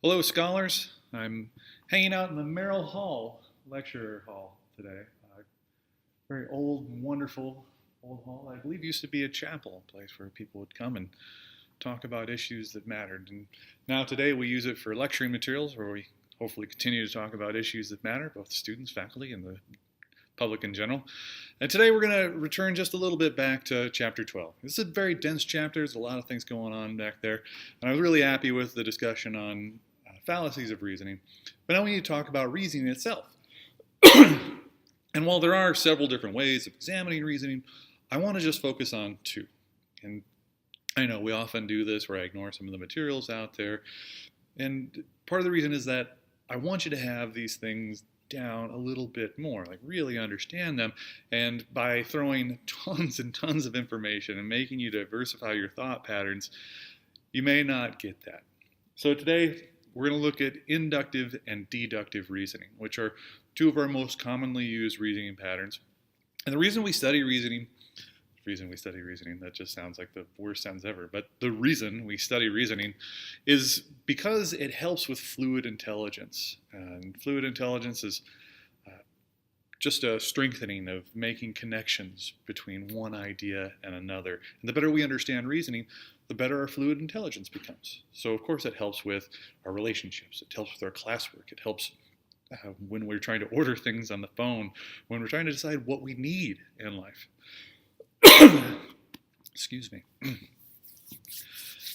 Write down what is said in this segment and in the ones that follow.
Hello, scholars. I'm hanging out in the Merrill Hall lecture hall today. Very old and wonderful old hall. I believe used to be a chapel, a place where people would come and talk about issues that mattered. And now today we use it for lecturing materials where we hopefully continue to talk about issues that matter, both students, faculty, and the public in general. And today we're going to return just a little bit back to chapter 12. This is a very dense chapter. There's a lot of things going on back there. And I was really happy with the discussion on fallacies of reasoning. But now we need to talk about reasoning itself. And while there are several different ways of examining reasoning, I want to just focus on two. And I know we often do this where I ignore some of the materials out there. And part of the reason is that I want you to have these things down a little bit more, like really understand them. And by throwing tons and tons of information and making you diversify your thought patterns, you may not get that. So today, we're going to look at inductive and deductive reasoning, which are two of our most commonly used reasoning patterns. And the reason we study reasoning, that just sounds like the worst sentence ever, but the reason we study reasoning is because it helps with fluid intelligence. And fluid intelligence is just a strengthening of making connections between one idea and another. And the better we understand reasoning, the better our fluid intelligence becomes. So of course it helps with our relationships, it helps with our classwork, it helps when we're trying to order things on the phone, when we're trying to decide what we need in life. Excuse me.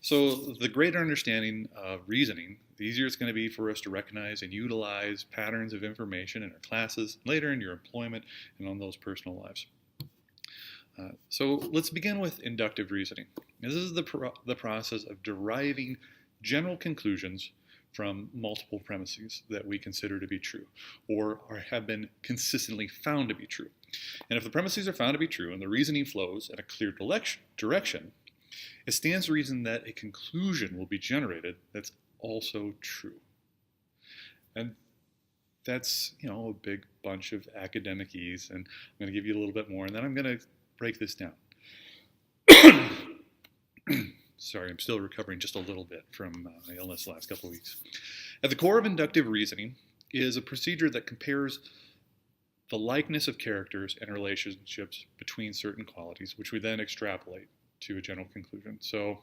So the greater understanding of reasoning, the easier it's going to be for us to recognize and utilize patterns of information in our classes, later in your employment, and on those personal lives. So let's begin with inductive reasoning. This is the process of deriving general conclusions from multiple premises that we consider to be true or have been consistently found to be true. And if the premises are found to be true and the reasoning flows in a clear direction, it stands to reason that a conclusion will be generated that's also true. And that's, a big bunch of academic ease, and I'm going to give you a little bit more, and then I'm going to break this down. Sorry, I'm still recovering just a little bit from my illness the last couple of weeks. At the core of inductive reasoning is a procedure that compares the likeness of characters and relationships between certain qualities, which we then extrapolate to a general conclusion. So,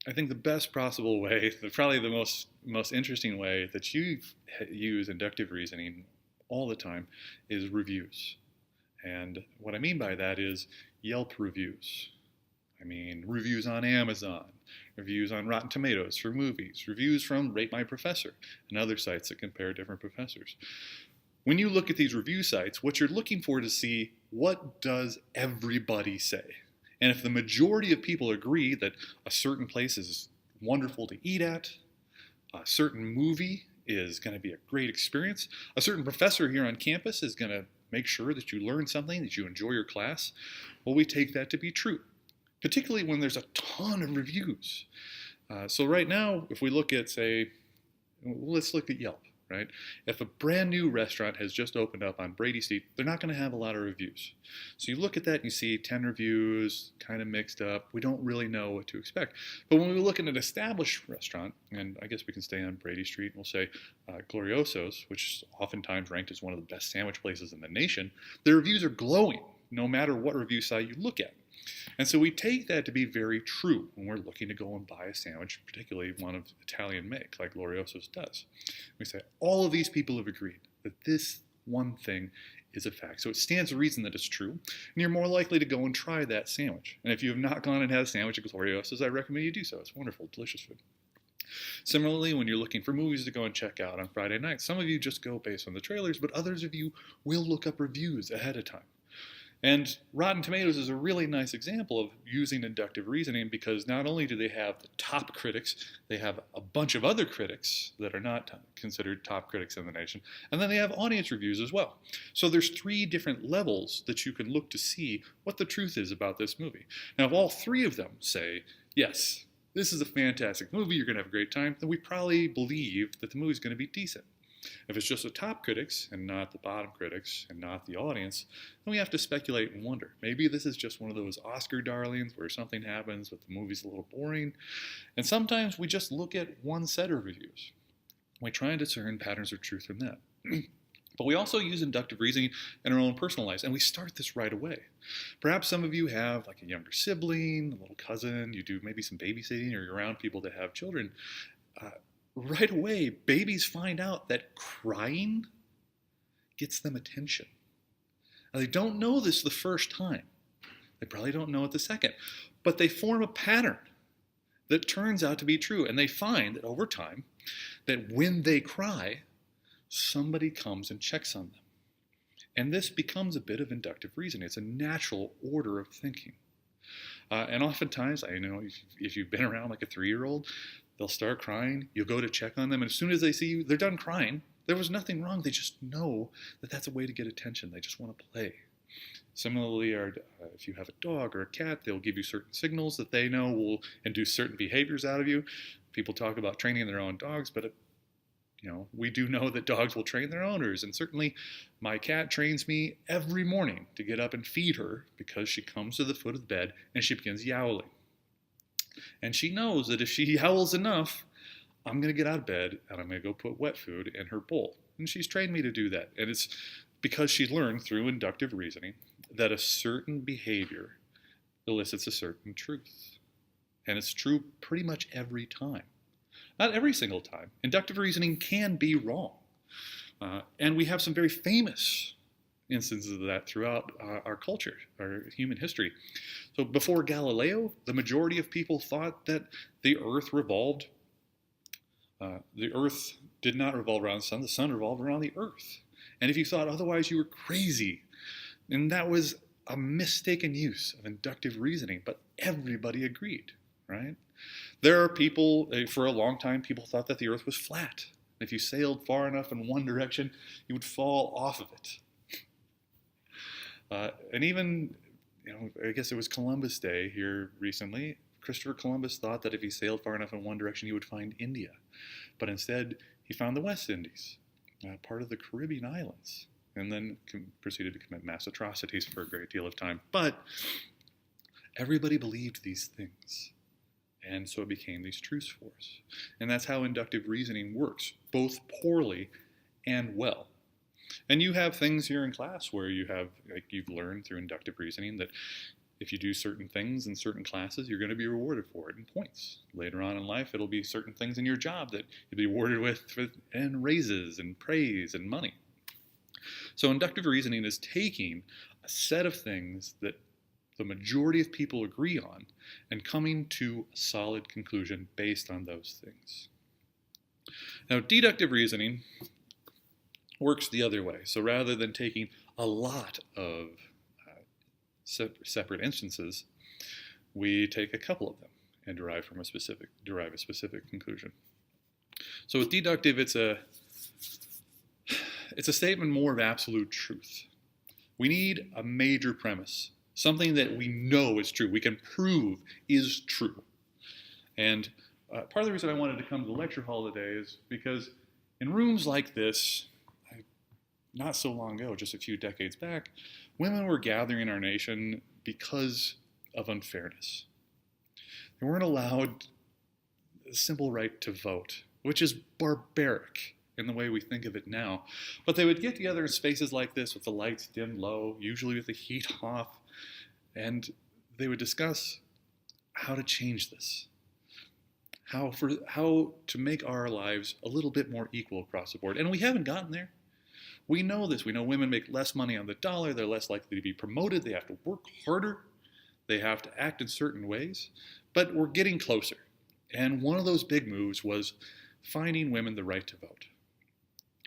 I think the best possible way, probably the most interesting way that you use inductive reasoning all the time is reviews. And what I mean by that is Yelp reviews. I mean reviews on Amazon, reviews on Rotten Tomatoes for movies, reviews from Rate My Professor and other sites that compare different professors. When you look at these review sites, what you're looking for to see, what does everybody say? And if the majority of people agree that a certain place is wonderful to eat at, a certain movie is going to be a great experience, a certain professor here on campus is going to make sure that you learn something, that you enjoy your class, well, we take that to be true, particularly when there's a ton of reviews. So right now, if we look at, let's look at Yelp. Right? If a brand new restaurant has just opened up on Brady Street, they're not going to have a lot of reviews. So you look at that and you see 10 reviews, kind of mixed up. We don't really know what to expect. But when we look at an established restaurant, and I guess we can stay on Brady Street, and we'll say Glorioso's, which is oftentimes ranked as one of the best sandwich places in the nation, the reviews are glowing, no matter what review site you look at. And so we take that to be very true when we're looking to go and buy a sandwich, particularly one of Italian make, like Glorioso's does. We say, all of these people have agreed that this one thing is a fact. So it stands to reason that it's true, and you're more likely to go and try that sandwich. And if you have not gone and had a sandwich at Glorioso's, I recommend you do so. It's wonderful, delicious food. Similarly, when you're looking for movies to go and check out on Friday night, some of you just go based on the trailers, but others of you will look up reviews ahead of time. And Rotten Tomatoes is a really nice example of using inductive reasoning because not only do they have the top critics, they have a bunch of other critics that are not considered top critics in the nation, and then they have audience reviews as well. So there's 3 different levels that you can look to see what the truth is about this movie. Now, if all 3 of them say, yes, this is a fantastic movie, you're going to have a great time, then we probably believe that the movie's going to be decent. If it's just the top critics and not the bottom critics and not the audience, then we have to speculate and wonder. Maybe this is just one of those Oscar darlings where something happens but the movie's a little boring. And sometimes we just look at one set of reviews. We try and discern patterns of truth from that. But we also use inductive reasoning in our own personal lives, and we start this right away. Perhaps some of you have like a younger sibling, a little cousin, you do maybe some babysitting, or you're around people that have children. Right away, babies find out that crying gets them attention. Now, they don't know this the first time. They probably don't know it the second. But they form a pattern that turns out to be true, and they find that over time, that when they cry, somebody comes and checks on them. And this becomes a bit of inductive reasoning. It's a natural order of thinking. And oftentimes, I know if you've been around like a 3-year-old, they'll start crying, you'll go to check on them, and as soon as they see you, they're done crying. There was nothing wrong. They just know that that's a way to get attention. They just want to play. Similarly, if you have a dog or a cat, they'll give you certain signals that they know will induce certain behaviors out of you. People talk about training their own dogs, but we do know that dogs will train their owners, and certainly my cat trains me every morning to get up and feed her because she comes to the foot of the bed and she begins yowling. And she knows that if she howls enough, I'm going to get out of bed and I'm going to go put wet food in her bowl. And she's trained me to do that. And it's because she learned through inductive reasoning that a certain behavior elicits a certain truth. And it's true pretty much every time. Not every single time. Inductive reasoning can be wrong. And we have some very famous instances of that throughout our culture, our human history. So before Galileo, the majority of people thought that the earth revolved. The earth did not revolve around the sun revolved around the earth. And if you thought otherwise, you were crazy. And that was a mistaken use of inductive reasoning, but everybody agreed, right? There are people, for a long time, people thought that the earth was flat. If you sailed far enough in one direction, you would fall off of it. And even, I guess it was Columbus Day here recently. Christopher Columbus thought that if he sailed far enough in one direction, he would find India. But instead, he found the West Indies, part of the Caribbean islands, and then proceeded to commit mass atrocities for a great deal of time. But everybody believed these things. And so it became these truths for us. And that's how inductive reasoning works, both poorly and well. And you have things here in class where you've learned through inductive reasoning that if you do certain things in certain classes, you're going to be rewarded for it in points. Later on in life, it'll be certain things in your job that you'll be rewarded with and raises and praise and money. So inductive reasoning is taking a set of things that the majority of people agree on and coming to a solid conclusion based on those things. Now, deductive reasoning works the other way. So rather than taking a lot of separate instances, we take a couple of them and derive a specific conclusion. So with deductive, it's a statement more of absolute truth. We need a major premise, something that we know is true, we can prove is true. And part of the reason I wanted to come to the lecture hall today is because in rooms like this, not so long ago, just a few decades back, women were gathering in our nation because of unfairness. They weren't allowed the simple right to vote, which is barbaric in the way we think of it now. But they would get together in spaces like this with the lights dimmed low, usually with the heat off, and they would discuss how to change this, how to make our lives a little bit more equal across the board. And we haven't gotten there. We know this. We know women make less money on the dollar. They're less likely to be promoted. They have to work harder. They have to act in certain ways. But we're getting closer. And one of those big moves was finding women the right to vote.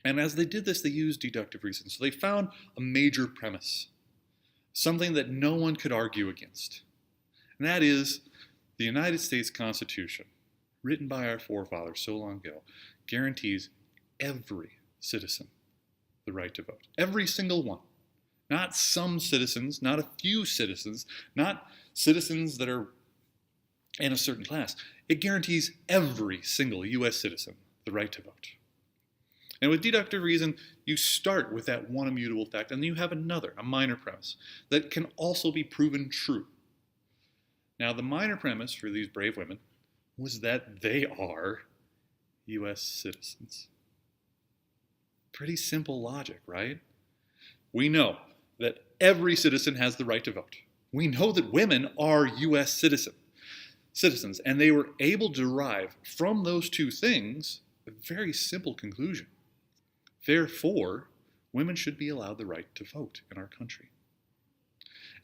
And as they did this, they used deductive reasoning. So they found a major premise, something that no one could argue against. And that is the United States Constitution, written by our forefathers so long ago, guarantees every citizen the right to vote. Every single one. Not some citizens, not a few citizens, not citizens that are in a certain class. It guarantees every single U.S. citizen the right to vote. And with deductive reason, you start with that one immutable fact, and then you have another, a minor premise, that can also be proven true. Now, the minor premise for these brave women was that they are U.S. citizens. Pretty simple logic, right? We know that every citizen has the right to vote. We know that women are U.S. citizens, and they were able to derive from those two things a very simple conclusion. Therefore, women should be allowed the right to vote in our country.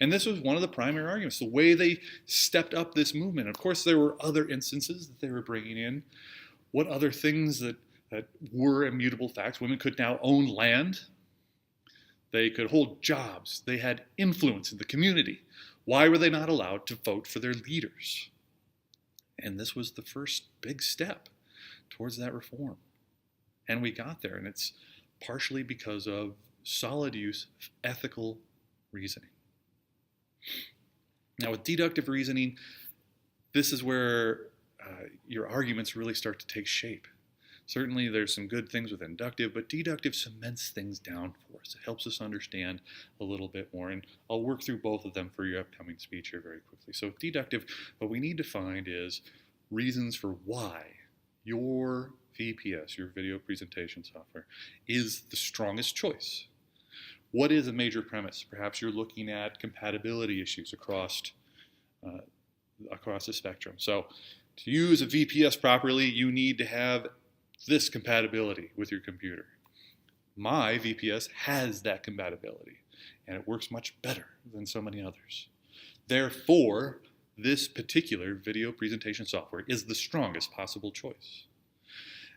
And this was one of the primary arguments, the way they stepped up this movement. Of course, there were other instances that they were bringing in. What other things that were immutable facts? Women could now own land. They could hold jobs. They had influence in the community. Why were they not allowed to vote for their leaders? And this was the first big step towards that reform. And we got there, and it's partially because of solid use of ethical reasoning. Now, with deductive reasoning, this is where your arguments really start to take shape. Certainly, there's some good things with inductive, but deductive cements things down for us. It helps us understand a little bit more, and I'll work through both of them for your upcoming speech here very quickly. So with deductive, what we need to find is reasons for why your VPS, your video presentation software, is the strongest choice. What is a major premise? Perhaps you're looking at compatibility issues across the spectrum. So to use a VPS properly, you need to have this compatibility with your computer. My VPS has that compatibility, and it works much better than so many others. Therefore, this particular video presentation software is the strongest possible choice.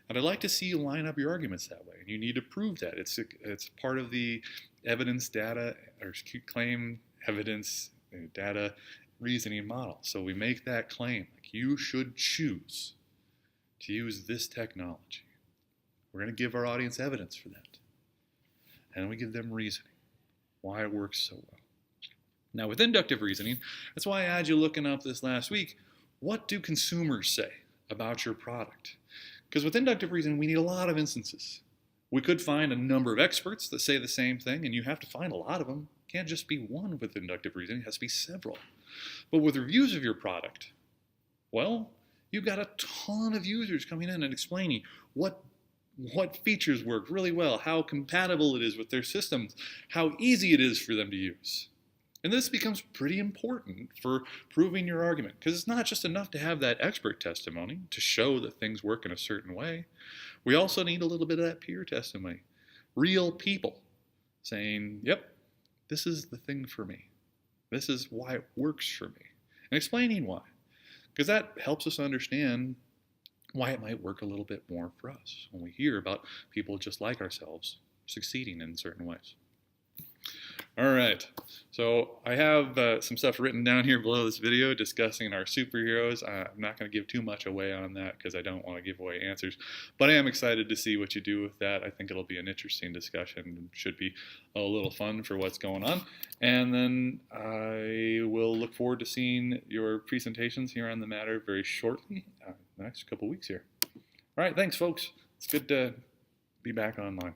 And I'd like to see you line up your arguments that way, and you need to prove that. It's part of the evidence data, or claim evidence data reasoning model. So we make that claim, like you should choose to use this technology. We're going to give our audience evidence for that. And we give them reasoning, why it works so well. Now with inductive reasoning, that's why I had you looking up this last week, what do consumers say about your product? Because with inductive reasoning, we need a lot of instances. We could find a number of experts that say the same thing, and you have to find a lot of them. It can't just be one with inductive reasoning, it has to be several. But with reviews of your product, well, you've got a ton of users coming in and explaining what features work really well, how compatible it is with their systems, how easy it is for them to use. And this becomes pretty important for proving your argument, because it's not just enough to have that expert testimony to show that things work in a certain way. We also need a little bit of that peer testimony. Real people saying, yep, this is the thing for me. This is why it works for me. And explaining why. Because that helps us understand why it might work a little bit more for us when we hear about people just like ourselves succeeding in certain ways. All right, so I have some stuff written down here below this video discussing our superheroes. I'm not going to give too much away on that because I don't want to give away answers, but I am excited to see what you do with that. I think it'll be an interesting discussion and should be a little fun for what's going on. And then I will look forward to seeing your presentations here on the matter very shortly, the next couple weeks here. All right, thanks folks. It's good to be back online.